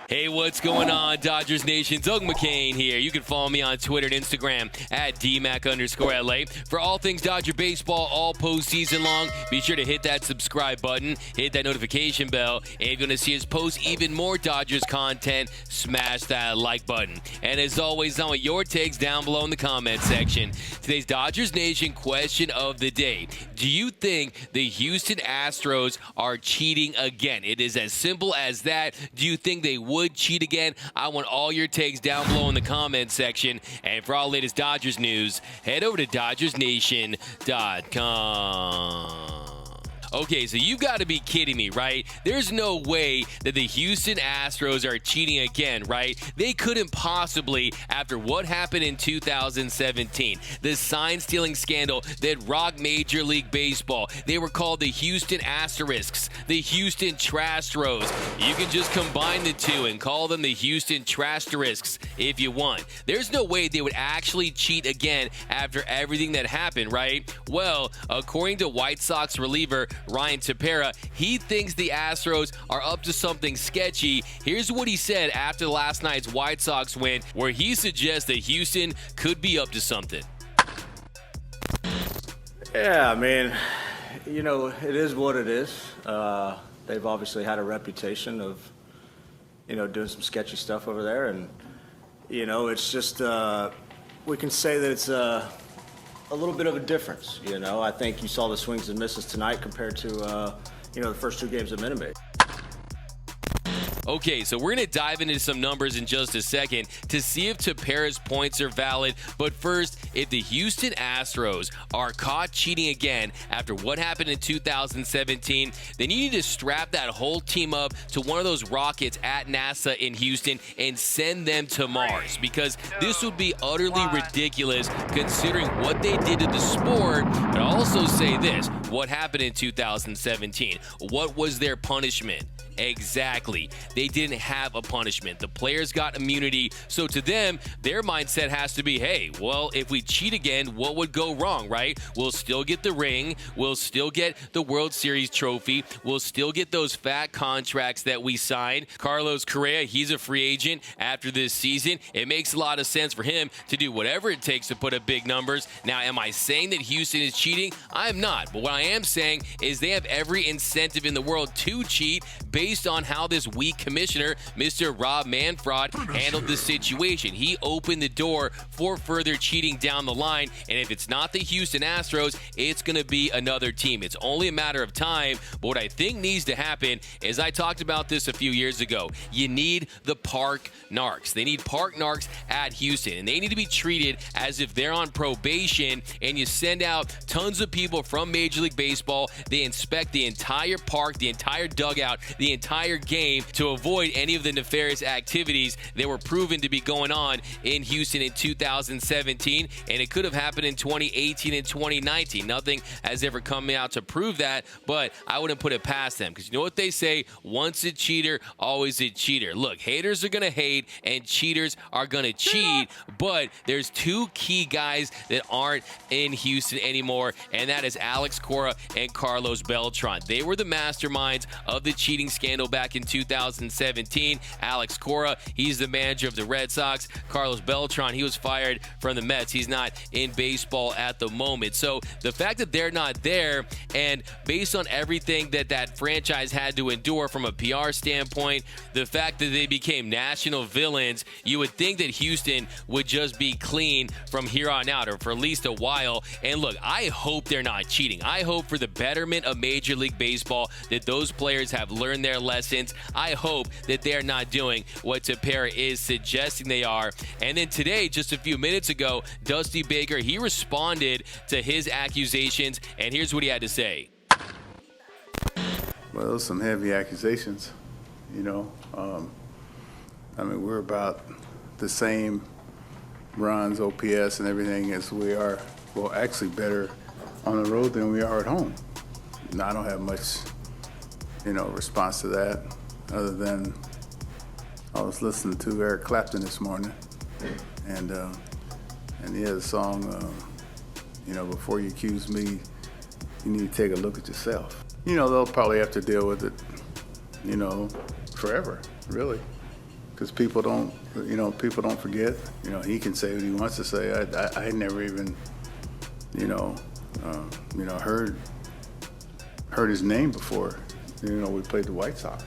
Hey, what's going on, Dodgers Nation? Doug McCain here. You can follow me on Twitter and Instagram at DMAC_LA. For all things Dodger baseball all postseason long, be sure to hit that subscribe button, hit that notification bell, and if you're going to see us post even more Dodgers content, smash that like button. And as always, I want your takes down below in the comment section. Today's Dodgers Nation question of the day. Do you think the Houston Astros are cheating again? It is as simple as that. Do you think they would cheat again? I want all your takes down below in the comment section. And for all latest Dodgers news, head over to DodgersNation.com. Okay, so you've got to be kidding me, right? There's no way that the Houston Astros are cheating again, right? They couldn't possibly, after what happened in 2017, the sign-stealing scandal that rocked Major League Baseball. They were called the Houston Asterisks, the Houston Trastros. You can just combine the two and call them the Houston Trasterisks if you want. There's no way they would actually cheat again after everything that happened, right? Well, according to White Sox reliever Ryan Tepera, he thinks the Astros are up to something sketchy. Here's what he said after last night's White Sox win, where he suggests that Houston could be up to something. Yeah, I mean, you know, it is what it is. They've obviously had a reputation of, you know, doing some sketchy stuff over there. And, you know, it's just, we can say that it's a little bit of a difference, you know. I think you saw the swings and misses tonight compared to, you know, the first two games at Minute Maid. Okay, so we're going to dive into some numbers in just a second to see if Tepera's points are valid. But first, if the Houston Astros are caught cheating again after what happened in 2017, then you need to strap that whole team up to one of those rockets at NASA in Houston and send them to Mars, because this would be utterly ridiculous considering what they did to the sport. But I'll also say this: what happened in 2017? What was their punishment? Exactly. They didn't have a punishment. The players got immunity. So to them, their mindset has to be, hey, well, if we cheat again, what would go wrong, right? We'll still get the ring. We'll still get the World Series trophy. We'll still get those fat contracts that we signed. Carlos Correa, he's a free agent after this season. It makes a lot of sense for him to do whatever it takes to put up big numbers. Now, am I saying that Houston is cheating? I'm not. But what I am saying is they have every incentive in the world to cheat based on how this weak commissioner, Mr. Rob Manfred, handled the situation. He opened the door for further cheating down the line, and if it's not the Houston Astros, it's going to be another team. It's only a matter of time, but what I think needs to happen is, I talked about this a few years ago, you need the park narcs. They need park narcs at Houston, and they need to be treated as if they're on probation, and you send out tons of people from Major League Baseball. They inspect the entire park, the entire dugout, the entire game to avoid any of the nefarious activities that were proven to be going on in Houston in 2017, and it could have happened in 2018 and 2019. Nothing has ever come out to prove that, but I wouldn't put it past them, because you know what they say, once a cheater, always a cheater. Look, haters are going to hate and cheaters are going to cheat, but there's two key guys that aren't in Houston anymore, and that is Alex Cora and Carlos Beltran. They were the masterminds of the cheating scandal back in 2017. Alex Cora, he's the manager of the Red Sox. Carlos Beltran, he was fired from the Mets. He's not in baseball at the moment. So the fact that they're not there, and based on everything that that franchise had to endure from a PR standpoint, the fact that they became national villains, you would think that Houston would just be clean from here on out, or for at least a while. And look, I hope they're not cheating. I hope for the betterment of Major League Baseball that those players have learned their lessons. I hope that they are not doing what Tepera is suggesting they are. And then today, just a few minutes ago, Dusty Baker, he responded to his accusations, and here's what he had to say. Well, those are some heavy accusations, you know. I mean, we're about the same runs, OPS, and everything as we are, well, actually better on the road than we are at home. Now, I don't have much, you know, response to that, other than I was listening to Eric Clapton this morning, and he had a song, you know, before you accuse me, you need to take a look at yourself. You know, they'll probably have to deal with it, you know, forever, really. because people don't forget. He can say what he wants to say. I had never even, heard his name before. We played the White Sox.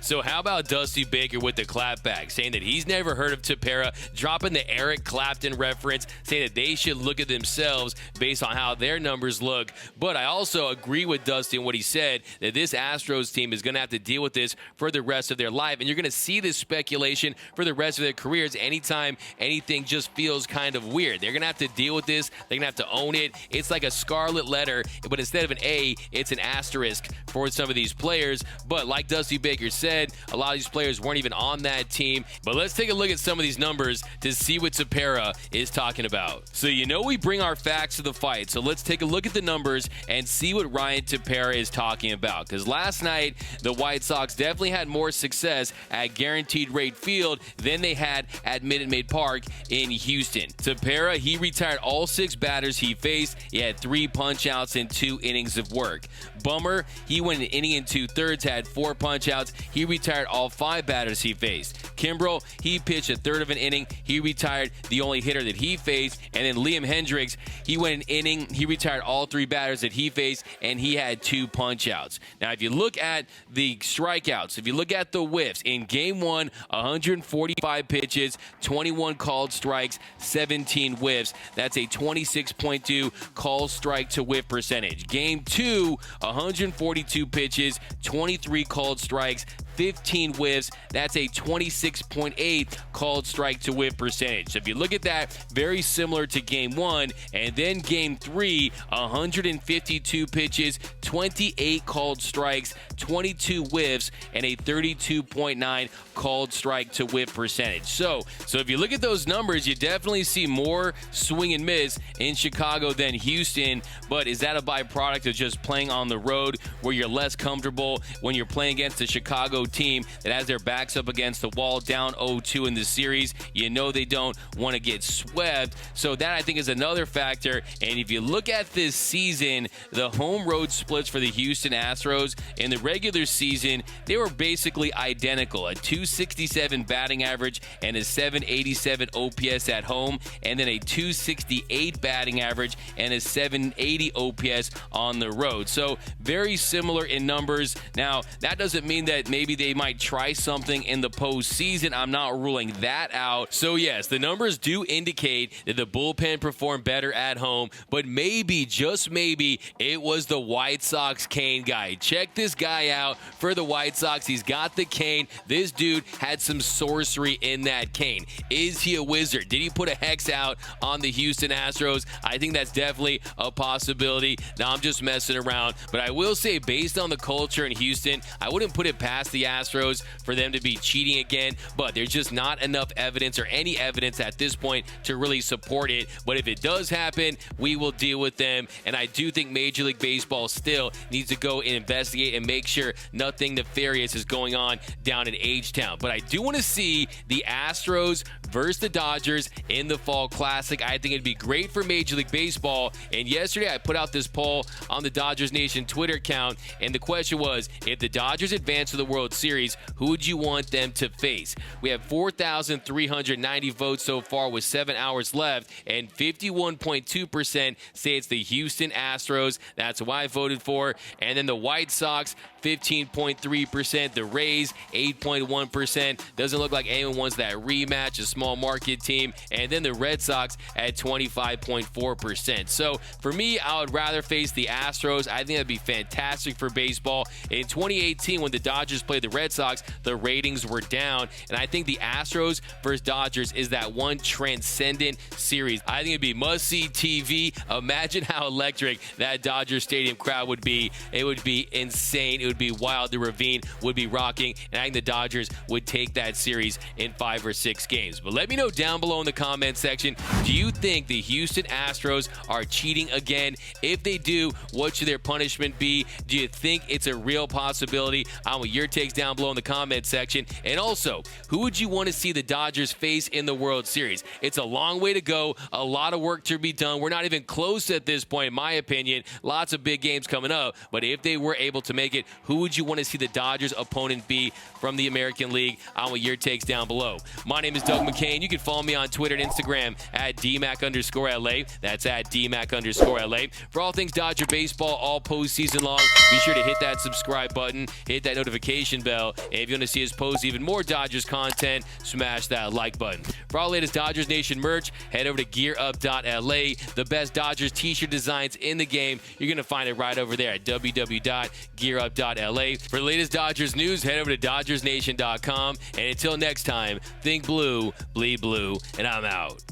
So how about Dusty Baker with the clapback, saying that he's never heard of Tepera, dropping the Eric Clapton reference, saying that they should look at themselves based on how their numbers look. But I also agree with Dusty in what he said, that this Astros team is going to have to deal with this for the rest of their life. And you're going to see this speculation for the rest of their careers anytime anything just feels kind of weird. They're going to have to deal with this. They're going to have to own it. It's like a scarlet letter, but instead of an A, it's an asterisk for some of these players. But like Dusty Baker said, a lot of these players weren't even on that team. But let's take a look at some of these numbers to see what Tepera is talking about. So we bring our facts to the fight. So let's take a look at the numbers and see what Ryan Tepera is talking about. Because last night, the White Sox definitely had more success at Guaranteed Rate Field than they had at Minute Maid Park in Houston. Tepera, he retired all 6 batters he faced. He had 3 punch-outs and 2 innings of work. Bummer, he went an inning and 2/3, had 4 punch-outs. He retired all 5 batters he faced. Kimbrel, he pitched a third of an inning. He retired the only hitter that he faced. And then Liam Hendricks, he went an inning. He retired all 3 batters that he faced, and he had 2 punch-outs. Now, if you look at the strikeouts, if you look at the whiffs, in Game 1, 145 pitches, 21 called strikes, 17 whiffs. That's a 26.2 call strike to whiff percentage. Game 2, 142 pitches, 23 called strikes, 15 whiffs. That's a 26.8 called strike to whiff percentage. So if you look at that, very similar to Game 1. And then Game 3, 152 pitches, 28 called strikes, 22 whiffs, and a 32.9 called strike to whiff percentage. So if you look at those numbers, you definitely see more swing and miss in Chicago than Houston. But is that a byproduct of just playing on the road where you're less comfortable when you're playing against the Chicago team that has their backs up against the wall, down 0-2 in the series? They don't want to get swept. So that, I think, is another factor. And if you look at this season, the home road splits for the Houston Astros in the regular season, they were basically identical. A 267 batting average and a 787 OPS at home, and then a 268 batting average and a 780 OPS on the road. So very similar in numbers. Now, that doesn't mean that maybe they might try something in the postseason. I'm not ruling that out. So yes, the numbers do indicate that the bullpen performed better at home, but maybe, just maybe, it was the White Sox cane guy. Check this guy out for the White Sox. He's got the cane. This dude had some sorcery in that cane. Is he a wizard? Did he put a hex out on the Houston Astros? I think that's definitely a possibility. Now, I'm just messing around, but I will say, based on the culture in Houston, I wouldn't put it past the Astros for them to be cheating again, but there's just not enough evidence, or any evidence at this point, to really support it. But if it does happen, we will deal with them. And I do think Major League Baseball still needs to go and investigate and make sure nothing nefarious is going on down in H-Town. But I do want to see the Astros versus the Dodgers in the Fall Classic. I think it'd be great for Major League Baseball. And yesterday I put out this poll on the Dodgers Nation Twitter account, and the question was, if the Dodgers advance to the World Series, who would you want them to face? We have 4,390 votes so far with 7 hours left, and 51.2% say it's the Houston Astros. That's who I voted for. And then the White Sox, 15.3%. The Rays, 8.1%. Doesn't look like anyone wants that rematch, a small market team. And then the Red Sox at 25.4%. So for me, I would rather face the Astros. I think that'd be fantastic for baseball. In 2018, when the Dodgers played the Red Sox, the ratings were down. And I think the Astros versus Dodgers is that one transcendent series. I think it'd be must-see TV. Imagine how electric that Dodger Stadium crowd would be. It would be insane. It would be wild. The ravine would be rocking. And I think the Dodgers would take that series in 5 or 6 games. But let me know down below in the comment section, do you think the Houston Astros are cheating again? If they do, what should their punishment be? Do you think it's a real possibility? I want your takes takes down below in the comment section. And also, who would you want to see the Dodgers face in the World Series? It's a long way to go, a lot of work to be done. We're not even close at this point, in my opinion. Lots of big games coming up. But if they were able to make it, who would you want to see the Dodgers opponent be from the American League? I want your takes down below. My name is Doug McCain. You can follow me on Twitter and Instagram at DMAC_LA. That's at DMAC_LA. For all things Dodger baseball all postseason long, be sure to hit that subscribe button, hit that notification bell, and if you want to see us post even more Dodgers content, smash that like button. For all latest Dodgers Nation merch, head over to gearup.la. The best Dodgers t-shirt designs in the game, you're going to find it right over there at www.gearup.la. For the latest Dodgers news, head over to DodgersNation.com. And until next time, think blue, bleed blue, and I'm out.